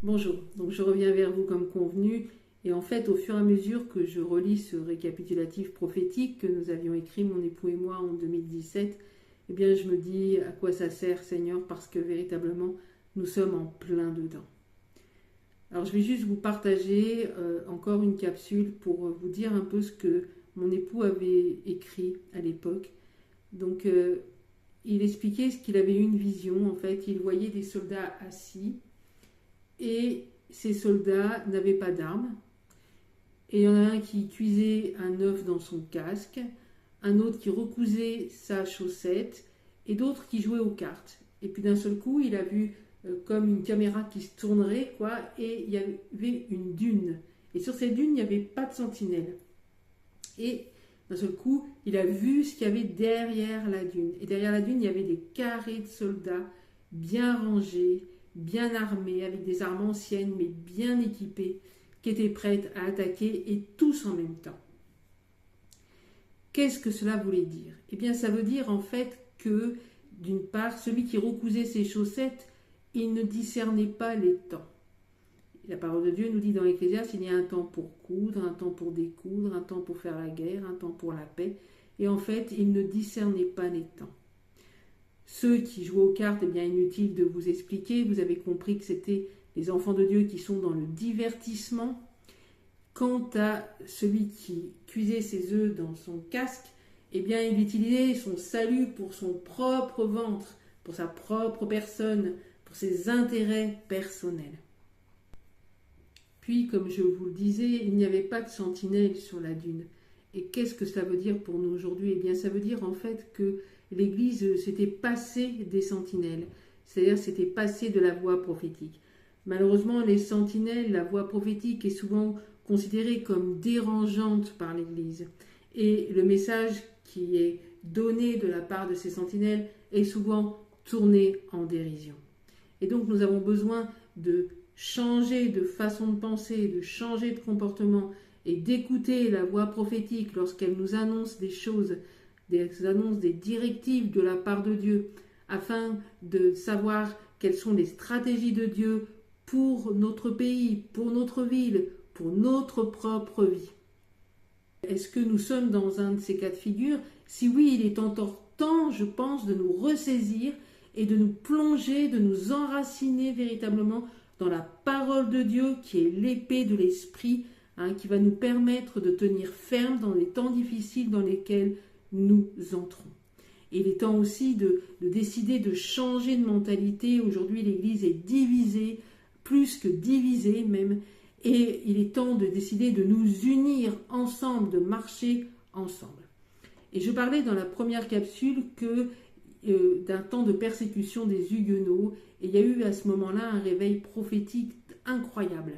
Bonjour, donc je reviens vers vous comme convenu et en fait au fur et à mesure que je relis ce récapitulatif prophétique que nous avions écrit mon époux et moi en 2017, eh bien je me dis à quoi ça sert Seigneur parce que véritablement nous sommes en plein dedans. Alors je vais juste vous partager encore une capsule pour vous dire un peu ce que mon époux avait écrit à l'époque. Donc il expliquait ce qu'il avait eu une vision, en fait il voyait des soldats assis. Et ces soldats n'avaient pas d'armes. Et il y en a un qui cuisait un œuf dans son casque, un autre qui recousait sa chaussette, et d'autres qui jouaient aux cartes. Et puis d'un seul coup, il a vu comme une caméra qui se tournerait, quoi, et il y avait une dune. Et sur cette dune, il n'y avait pas de sentinelle. Et d'un seul coup, il a vu ce qu'il y avait derrière la dune. Et derrière la dune, il y avait des carrés de soldats bien rangés, bien armés, avec des armes anciennes, mais bien équipés, qui étaient prêtes à attaquer, et tous en même temps. Qu'est-ce que cela voulait dire? Eh bien, ça veut dire en fait que, d'une part, celui qui recousait ses chaussettes, il ne discernait pas les temps. La parole de Dieu nous dit dans l'Ecclésiaste, il y a un temps pour coudre, un temps pour découdre, un temps pour faire la guerre, un temps pour la paix. Et en fait, il ne discernait pas les temps. Ceux qui jouent aux cartes, eh bien inutile de vous expliquer, vous avez compris que c'était les enfants de Dieu qui sont dans le divertissement. Quant à celui qui cuisait ses œufs dans son casque, eh bien il utilisait son salut pour son propre ventre, pour sa propre personne, pour ses intérêts personnels. Puis, comme je vous le disais, il n'y avait pas de sentinelle sur la dune. Et qu'est-ce que ça veut dire pour nous aujourd'hui? Eh bien, ça veut dire en fait que l'Église s'était passée des sentinelles, c'est-à-dire s'était passée de la voix prophétique. Malheureusement, les sentinelles, la voix prophétique est souvent considérée comme dérangeante par l'Église. Et le message qui est donné de la part de ces sentinelles est souvent tourné en dérision. Et donc, nous avons besoin de changer de façon de penser, de changer de comportement et d'écouter la voix prophétique lorsqu'elle nous annonce des choses, annonce des directives de la part de Dieu, afin de savoir quelles sont les stratégies de Dieu pour notre pays, pour notre ville, pour notre propre vie. Est-ce que nous sommes dans un de ces cas de figure? Si oui, il est encore temps, je pense, de nous ressaisir et de nous plonger, de nous enraciner véritablement dans la parole de Dieu qui est l'épée de l'esprit, qui va nous permettre de tenir ferme dans les temps difficiles dans lesquels nous entrons. Et il est temps aussi de décider de changer de mentalité. Aujourd'hui, l'Église est divisée, plus que divisée même, et il est temps de décider de nous unir ensemble, de marcher ensemble. Et je parlais dans la première capsule d'un temps de persécution des Huguenots, et il y a eu à ce moment-là un réveil prophétique incroyable.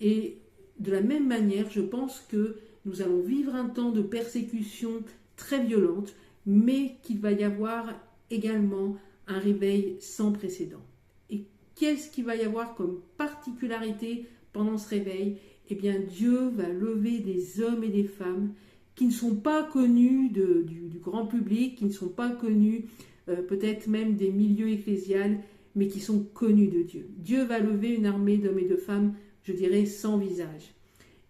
Et de la même manière, je pense que nous allons vivre un temps de persécution très violente, mais qu'il va y avoir également un réveil sans précédent. Et qu'est-ce qu'il va y avoir comme particularité pendant ce réveil? Eh bien, Dieu va lever des hommes et des femmes qui ne sont pas connus du grand public, qui ne sont pas connus peut-être même des milieux ecclésiales, mais qui sont connus de Dieu. Dieu va lever une armée d'hommes et de femmes, je dirais, sans visage.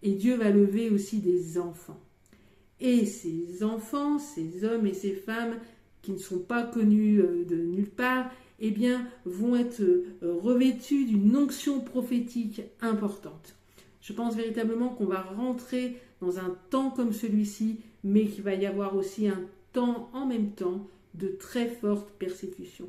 Et Dieu va lever aussi des enfants. Et ces enfants, ces hommes et ces femmes qui ne sont pas connus de nulle part, eh bien, vont être revêtus d'une onction prophétique importante. Je pense véritablement qu'on va rentrer dans un temps comme celui-ci, mais qu'il va y avoir aussi un temps en même temps de très forte persécution.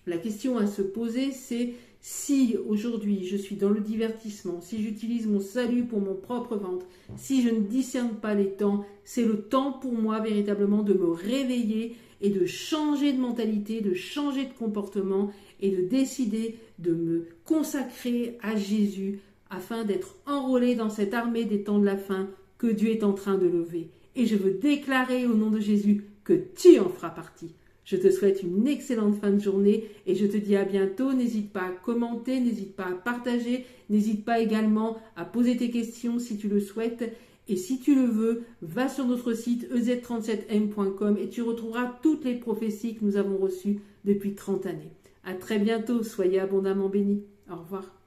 La question à se poser, c'est si aujourd'hui je suis dans le divertissement, si j'utilise mon salut pour mon propre ventre, si je ne discerne pas les temps, c'est le temps pour moi véritablement de me réveiller et de changer de mentalité, de changer de comportement et de décider de me consacrer à Jésus afin d'être enrôlé dans cette armée des temps de la fin que Dieu est en train de lever. Et je veux déclarer au nom de Jésus que tu en feras partie. Je te souhaite une excellente fin de journée et je te dis à bientôt. N'hésite pas à commenter, n'hésite pas à partager, n'hésite pas également à poser tes questions si tu le souhaites. Et si tu le veux, va sur notre site ez37m.com et tu retrouveras toutes les prophéties que nous avons reçues depuis 30 années. À très bientôt, soyez abondamment bénis. Au revoir.